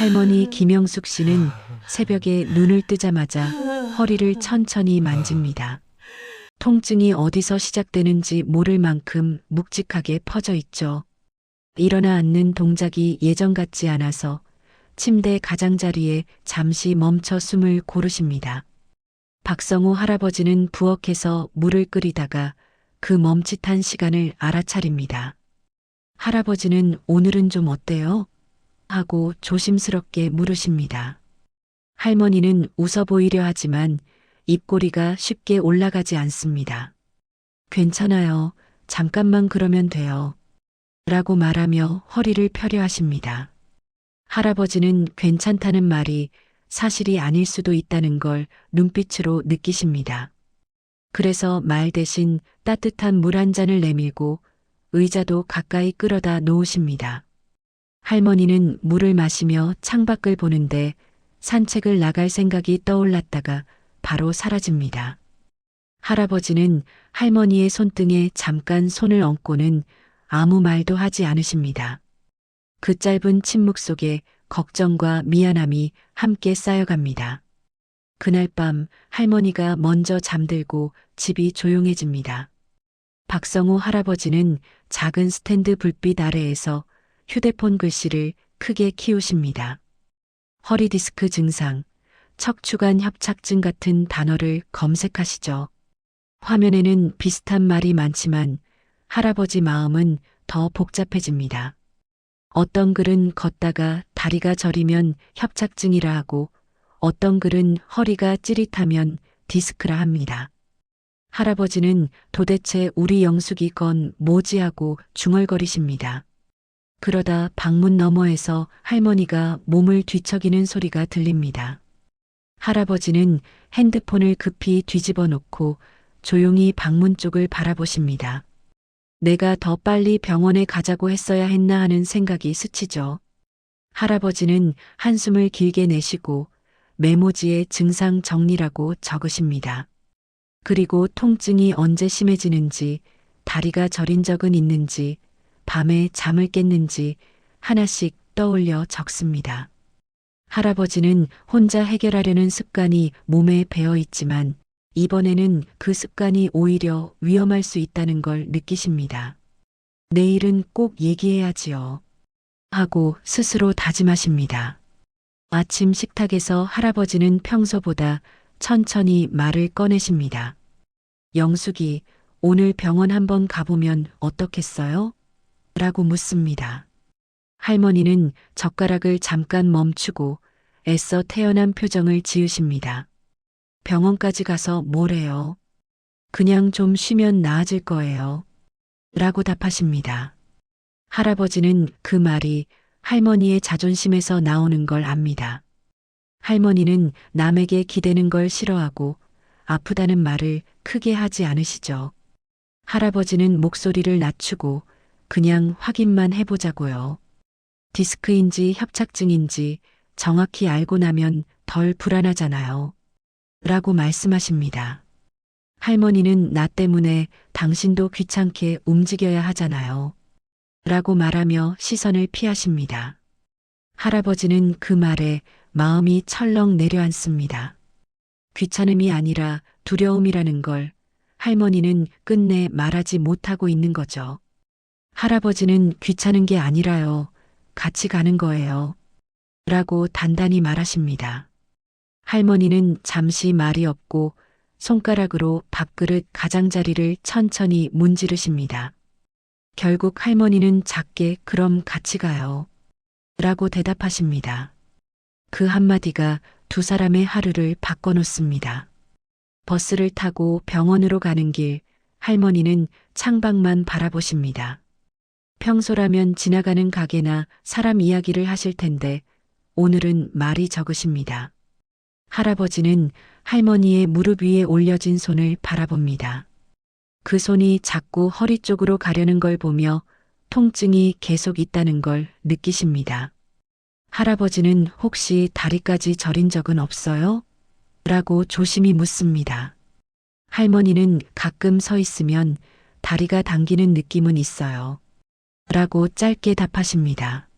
할머니 김영숙 씨는 새벽에 눈을 뜨자마자 허리를 천천히 만집니다. 통증이 어디서 시작되는지 모를 만큼 묵직하게 퍼져 있죠. 일어나 앉는 동작이 예전 같지 않아서 침대 가장자리에 잠시 멈춰 숨을 고르십니다. 박성호 할아버지는 부엌에서 물을 끓이다가 그 멈칫한 시간을 알아차립니다. 할아버지는 오늘은 좀 어때요? 하고 조심스럽게 물으십니다. 할머니는 웃어 보이려 하지만 입꼬리가 쉽게 올라가지 않습니다. 괜찮아요. 잠깐만 그러면 돼요. 라고 말하며 허리를 펴려 하십니다. 할아버지는 괜찮다는 말이 사실이 아닐 수도 있다는 걸 눈빛으로 느끼십니다. 그래서 말 대신 따뜻한 물 한 잔을 내밀고 의자도 가까이 끌어다 놓으십니다. 할머니는 물을 마시며 창밖을 보는데 산책을 나갈 생각이 떠올랐다가 바로 사라집니다. 할아버지는 할머니의 손등에 잠깐 손을 얹고는 아무 말도 하지 않으십니다. 그 짧은 침묵 속에 걱정과 미안함이 함께 쌓여갑니다. 그날 밤 할머니가 먼저 잠들고 집이 조용해집니다. 박성호 할아버지는 작은 스탠드 불빛 아래에서 휴대폰 글씨를 크게 키우십니다. 허리 디스크 증상, 척추관 협착증 같은 단어를 검색하시죠. 화면에는 비슷한 말이 많지만 할아버지 마음은 더 복잡해집니다. 어떤 글은 걷다가 다리가 저리면 협착증이라 하고 어떤 글은 허리가 찌릿하면 디스크라 합니다. 할아버지는 도대체 우리 영숙이 건 뭐지 하고 중얼거리십니다. 그러다 방문 너머에서 할머니가 몸을 뒤척이는 소리가 들립니다. 할아버지는 핸드폰을 급히 뒤집어 놓고 조용히 방문 쪽을 바라보십니다. 내가 더 빨리 병원에 가자고 했어야 했나 하는 생각이 스치죠. 할아버지는 한숨을 길게 내쉬고 메모지에 증상 정리라고 적으십니다. 그리고 통증이 언제 심해지는지, 다리가 저린 적은 있는지, 밤에 잠을 깼는지 하나씩 떠올려 적습니다. 할아버지는 혼자 해결하려는 습관이 몸에 배어 있지만 이번에는 그 습관이 오히려 위험할 수 있다는 걸 느끼십니다. 내일은 꼭 얘기해야지요. 하고 스스로 다짐하십니다. 아침 식탁에서 할아버지는 평소보다 천천히 말을 꺼내십니다. 영숙이 오늘 병원 한번 가보면 어떻겠어요? 라고 묻습니다. 할머니는 젓가락을 잠깐 멈추고 애써 태연한 표정을 지으십니다. 병원까지 가서 뭐래요? 그냥 좀 쉬면 나아질 거예요. 라고 답하십니다. 할아버지는 그 말이 할머니의 자존심에서 나오는 걸 압니다. 할머니는 남에게 기대는 걸 싫어하고 아프다는 말을 크게 하지 않으시죠. 할아버지는 목소리를 낮추고 그냥 확인만 해보자고요. 디스크인지 협착증인지 정확히 알고 나면 덜 불안하잖아요. 라고 말씀하십니다. 할머니는 나 때문에 당신도 귀찮게 움직여야 하잖아요. 라고 말하며 시선을 피하십니다. 할아버지는 그 말에 마음이 철렁 내려앉습니다. 귀찮음이 아니라 두려움이라는 걸 할머니는 끝내 말하지 못하고 있는 거죠. 할아버지는 귀찮은 게 아니라요. 같이 가는 거예요. 라고 단단히 말하십니다. 할머니는 잠시 말이 없고 손가락으로 밥그릇 가장자리를 천천히 문지르십니다. 결국 할머니는 작게 그럼 같이 가요. 라고 대답하십니다. 그 한마디가 두 사람의 하루를 바꿔놓습니다. 버스를 타고 병원으로 가는 길, 할머니는 창밖만 바라보십니다. 평소라면 지나가는 가게나 사람 이야기를 하실 텐데 오늘은 말이 적으십니다. 할아버지는 할머니의 무릎 위에 올려진 손을 바라봅니다. 그 손이 자꾸 허리 쪽으로 가려는 걸 보며 통증이 계속 있다는 걸 느끼십니다. 할아버지는 혹시 다리까지 저린 적은 없어요? 라고 조심히 묻습니다. 할머니는 가끔 서 있으면 다리가 당기는 느낌은 있어요. 라고 짧게 답하십니다.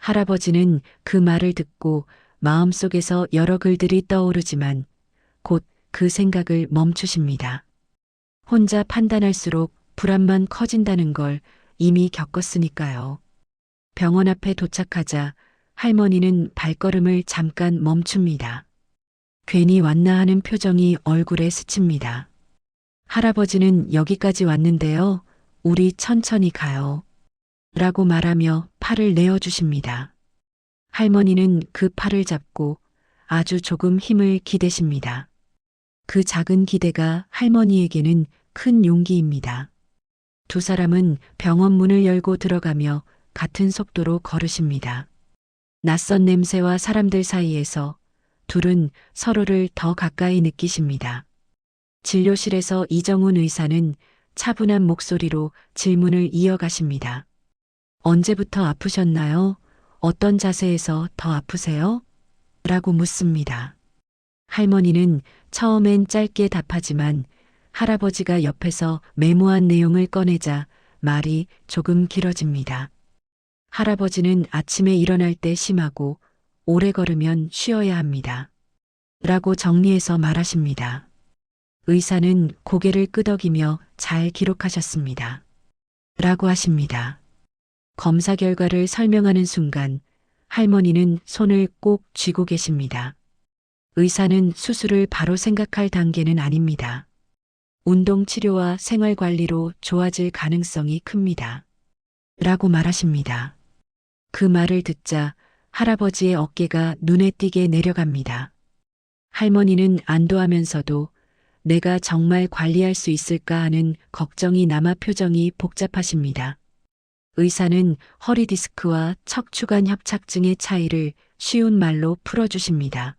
할아버지는 그 말을 듣고 마음속에서 여러 글들이 떠오르지만 곧 그 생각을 멈추십니다. 혼자 판단할수록 불안만 커진다는 걸 이미 겪었으니까요. 병원 앞에 도착하자 할머니는 발걸음을 잠깐 멈춥니다. 괜히 왔나 하는 표정이 얼굴에 스칩니다. 할아버지는 여기까지 왔는데요. 우리 천천히 가요. 라고 말하며 팔을 내어주십니다. 할머니는 그 팔을 잡고 아주 조금 힘을 기대십니다. 그 작은 기대가 할머니에게는 큰 용기입니다. 두 사람은 병원 문을 열고 들어가며 같은 속도로 걸으십니다. 낯선 냄새와 사람들 사이에서 둘은 서로를 더 가까이 느끼십니다. 진료실에서 이정훈 의사는 차분한 목소리로 질문을 이어가십니다. 언제부터 아프셨나요? 어떤 자세에서 더 아프세요? 라고 묻습니다. 할머니는 처음엔 짧게 답하지만 할아버지가 옆에서 메모한 내용을 꺼내자 말이 조금 길어집니다. 할아버지는 아침에 일어날 때 심하고 오래 걸으면 쉬어야 합니다. 라고 정리해서 말하십니다. 의사는 고개를 끄덕이며 잘 기록하셨습니다. 라고 하십니다. 검사 결과를 설명하는 순간 할머니는 손을 꼭 쥐고 계십니다. 의사는 수술을 바로 생각할 단계는 아닙니다. 운동 치료와 생활 관리로 좋아질 가능성이 큽니다. 라고 말하십니다. 그 말을 듣자 할아버지의 어깨가 눈에 띄게 내려갑니다. 할머니는 안도하면서도 내가 정말 관리할 수 있을까 하는 걱정이 남아 표정이 복잡하십니다. 의사는 허리 디스크와 척추관 협착증의 차이를 쉬운 말로 풀어주십니다.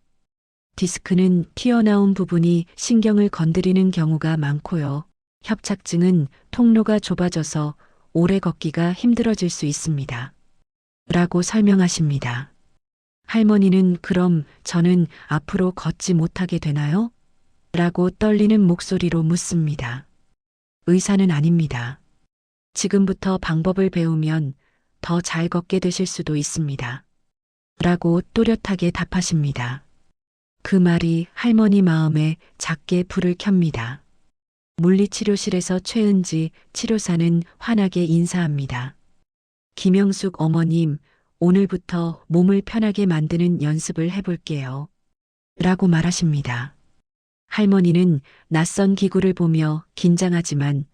디스크는 튀어나온 부분이 신경을 건드리는 경우가 많고요. 협착증은 통로가 좁아져서 오래 걷기가 힘들어질 수 있습니다. 라고 설명하십니다. 할머니는 그럼 저는 앞으로 걷지 못하게 되나요? 라고 떨리는 목소리로 묻습니다. 의사는 아닙니다. 지금부터 방법을 배우면 더 잘 걷게 되실 수도 있습니다. 라고 또렷하게 답하십니다. 그 말이 할머니 마음에 작게 불을 켭니다. 물리치료실에서 최은지 치료사는 환하게 인사합니다. 김영숙 어머님, 오늘부터 몸을 편하게 만드는 연습을 해볼게요. 라고 말하십니다. 할머니는 낯선 기구를 보며 긴장하지만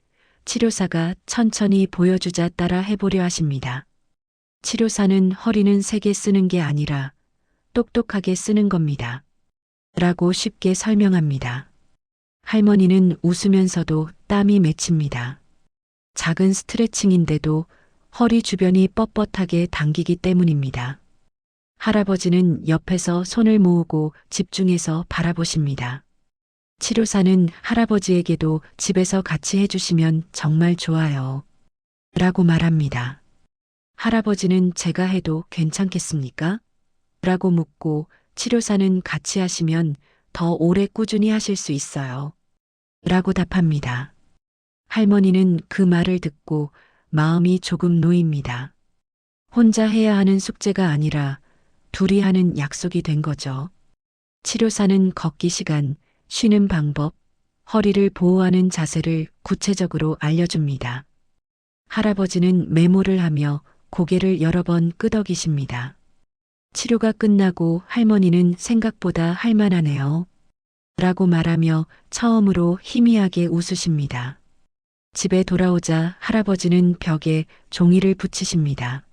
치료사가 천천히 보여주자 따라 해보려 하십니다. 치료사는 허리는 세게 쓰는 게 아니라 똑똑하게 쓰는 겁니다. 라고 쉽게 설명합니다. 할머니는 웃으면서도 땀이 맺힙니다. 작은 스트레칭인데도 허리 주변이 뻣뻣하게 당기기 때문입니다. 할아버지는 옆에서 손을 모으고 집중해서 바라보십니다. 치료사는 할아버지에게도 집에서 같이 해주시면 정말 좋아요. 라고 말합니다. 할아버지는 제가 해도 괜찮겠습니까? 라고 묻고 치료사는 같이 하시면 더 오래 꾸준히 하실 수 있어요. 라고 답합니다. 할머니는 그 말을 듣고 마음이 조금 놓입니다. 혼자 해야 하는 숙제가 아니라 둘이 하는 약속이 된 거죠. 치료사는 걷기 시간, 쉬는 방법, 허리를 보호하는 자세를 구체적으로 알려줍니다. 할아버지는 메모를 하며 고개를 여러 번 끄덕이십니다. 치료가 끝나고 할머니는 생각보다 할만하네요. 라고 말하며 처음으로 희미하게 웃으십니다. 집에 돌아오자 할아버지는 벽에 종이를 붙이십니다.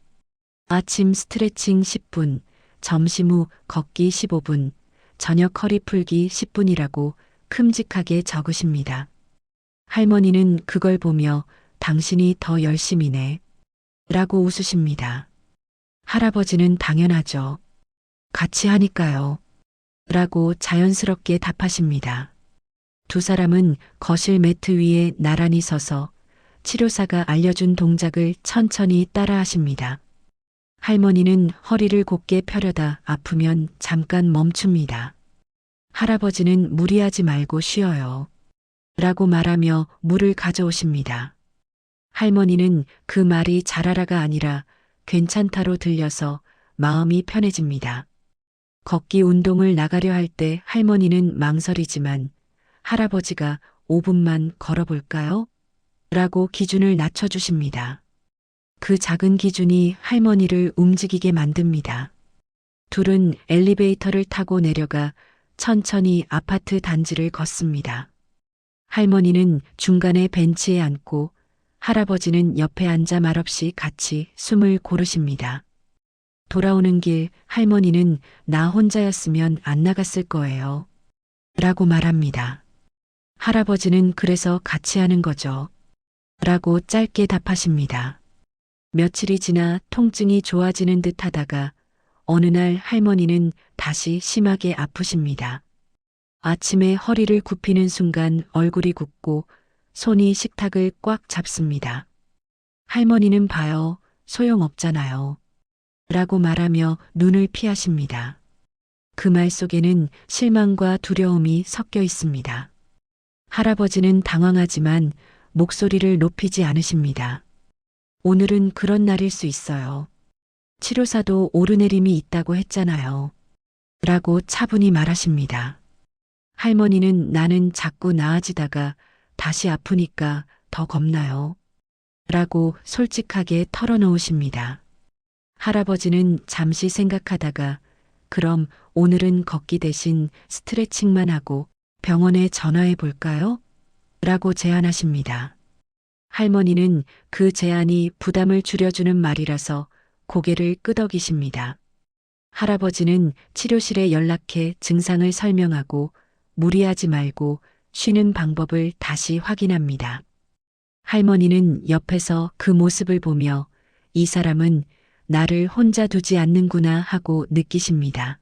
아침 스트레칭 10분, 점심 후 걷기 15분, 저녁 허리 풀기 10분이라고 큼직하게 적으십니다. 할머니는 그걸 보며 당신이 더 열심히네. 라고 웃으십니다. 할아버지는 당연하죠. 같이 하니까요. 라고 자연스럽게 답하십니다. 두 사람은 거실 매트 위에 나란히 서서 치료사가 알려준 동작을 천천히 따라 하십니다. 할머니는 허리를 곧게 펴려다 아프면 잠깐 멈춥니다. 할아버지는 무리하지 말고 쉬어요. 라고 말하며 물을 가져오십니다. 할머니는 그 말이 잘하라가 아니라 괜찮다로 들려서 마음이 편해집니다. 걷기 운동을 나가려 할 때 할머니는 망설이지만 할아버지가 5분만 걸어볼까요? 라고 기준을 낮춰주십니다. 그 작은 기준이 할머니를 움직이게 만듭니다. 둘은 엘리베이터를 타고 내려가 천천히 아파트 단지를 걷습니다. 할머니는 중간에 벤치에 앉고 할아버지는 옆에 앉아 말없이 같이 숨을 고르십니다. 돌아오는 길 할머니는 나 혼자였으면 안 나갔을 거예요. 라고 말합니다. 할아버지는 그래서 같이 하는 거죠. 라고 짧게 답하십니다. 며칠이 지나 통증이 좋아지는 듯 하다가 어느 날 할머니는 다시 심하게 아프십니다. 아침에 허리를 굽히는 순간 얼굴이 굽고 손이 식탁을 꽉 잡습니다. 할머니는 봐요. 소용없잖아요. 라고 말하며 눈을 피하십니다. 그 말 속에는 실망과 두려움이 섞여 있습니다. 할아버지는 당황하지만 목소리를 높이지 않으십니다. 오늘은 그런 날일 수 있어요. 치료사도 오르내림이 있다고 했잖아요. 라고 차분히 말하십니다. 할머니는 나는 자꾸 나아지다가 다시 아프니까 더 겁나요. 라고 솔직하게 털어놓으십니다. 할아버지는 잠시 생각하다가 그럼 오늘은 걷기 대신 스트레칭만 하고 병원에 전화해 볼까요? 라고 제안하십니다. 할머니는 그 제안이 부담을 줄여주는 말이라서 고개를 끄덕이십니다. 할아버지는 치료실에 연락해 증상을 설명하고 무리하지 말고 쉬는 방법을 다시 확인합니다. 할머니는 옆에서 그 모습을 보며 이 사람은 나를 혼자 두지 않는구나 하고 느끼십니다.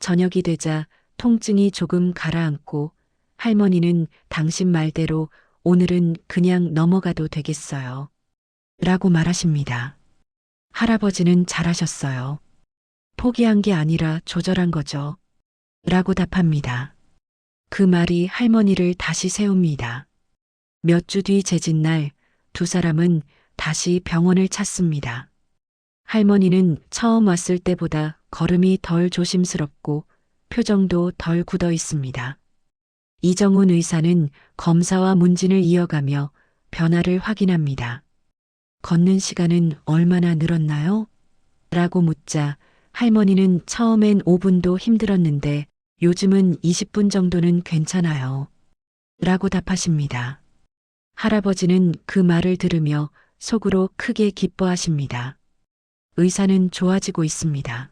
저녁이 되자 통증이 조금 가라앉고 할머니는 당신 말대로 오늘은 그냥 넘어가도 되겠어요. 라고 말하십니다. 할아버지는 잘하셨어요. 포기한 게 아니라 조절한 거죠. 라고 답합니다. 그 말이 할머니를 다시 세웁니다. 몇 주 뒤 재진날 두 사람은 다시 병원을 찾습니다. 할머니는 처음 왔을 때보다 걸음이 덜 조심스럽고 표정도 덜 굳어 있습니다. 이정훈 의사는 검사와 문진을 이어가며 변화를 확인합니다. 걷는 시간은 얼마나 늘었나요? 라고 묻자 할머니는 처음엔 5분도 힘들었는데 요즘은 20분 정도는 괜찮아요. 라고 답하십니다. 할아버지는 그 말을 들으며 속으로 크게 기뻐하십니다. 의사는 좋아지고 있습니다.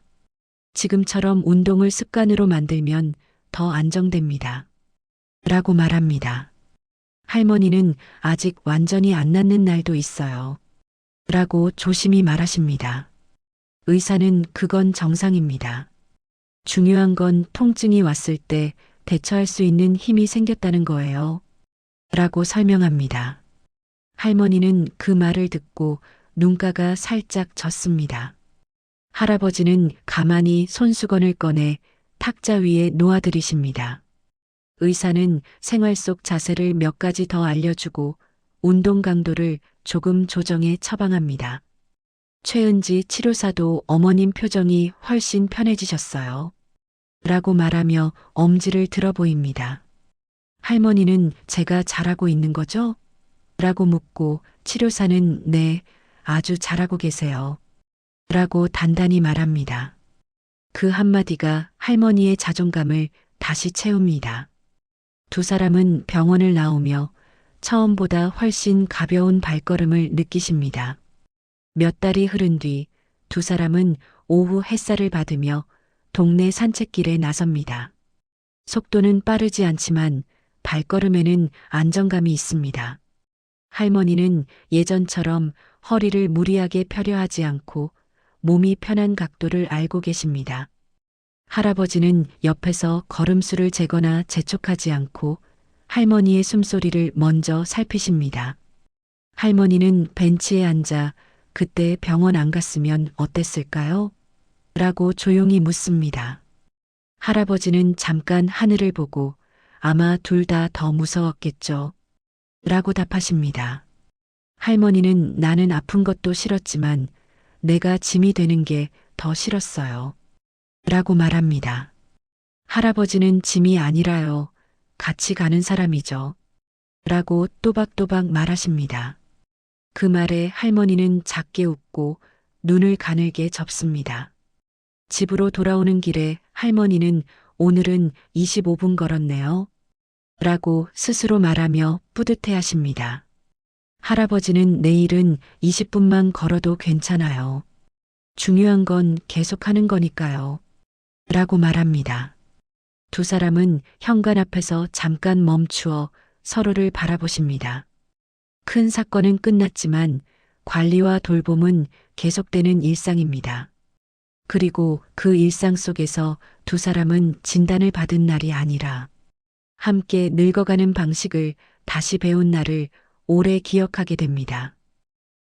지금처럼 운동을 습관으로 만들면 더 안정됩니다. 라고 말합니다. 할머니는 아직 완전히 안 낫는 날도 있어요. 라고 조심히 말하십니다. 의사는 그건 정상입니다. 중요한 건 통증이 왔을 때 대처할 수 있는 힘이 생겼다는 거예요. 라고 설명합니다. 할머니는 그 말을 듣고 눈가가 살짝 젖습니다. 할아버지는 가만히 손수건을 꺼내 탁자 위에 놓아들이십니다. 의사는 생활 속 자세를 몇 가지 더 알려주고 운동 강도를 조금 조정해 처방합니다. 최은지 치료사도 어머님 표정이 훨씬 편해지셨어요. 라고 말하며 엄지를 들어 보입니다. 할머니는 제가 잘하고 있는 거죠? 라고 묻고 치료사는 네, 아주 잘하고 계세요. 라고 단단히 말합니다. 그 한마디가 할머니의 자존감을 다시 채웁니다. 두 사람은 병원을 나오며 처음보다 훨씬 가벼운 발걸음을 느끼십니다. 몇 달이 흐른 뒤 두 사람은 오후 햇살을 받으며 동네 산책길에 나섭니다. 속도는 빠르지 않지만 발걸음에는 안정감이 있습니다. 할머니는 예전처럼 허리를 무리하게 펴려 하지 않고 몸이 편한 각도를 알고 계십니다. 할아버지는 옆에서 걸음수를 재거나 재촉하지 않고 할머니의 숨소리를 먼저 살피십니다. 할머니는 벤치에 앉아 그때 병원 안 갔으면 어땠을까요? 라고 조용히 묻습니다. 할아버지는 잠깐 하늘을 보고 아마 둘 다 더 무서웠겠죠. 라고 답하십니다. 할머니는 나는 아픈 것도 싫었지만 내가 짐이 되는 게 더 싫었어요. 라고 말합니다. 할아버지는 짐이 아니라요. 같이 가는 사람이죠. 라고 또박또박 말하십니다. 그 말에 할머니는 작게 웃고 눈을 가늘게 접습니다. 집으로 돌아오는 길에 할머니는 오늘은 25분 걸었네요. 라고 스스로 말하며 뿌듯해 하십니다. 할아버지는 내일은 20분만 걸어도 괜찮아요. 중요한 건 계속하는 거니까요. 라고 말합니다. 두 사람은 현관 앞에서 잠깐 멈추어 서로를 바라보십니다. 큰 사건은 끝났지만 관리와 돌봄은 계속되는 일상입니다. 그리고 그 일상 속에서 두 사람은 진단을 받은 날이 아니라 함께 늙어가는 방식을 다시 배운 날을 오래 기억하게 됩니다.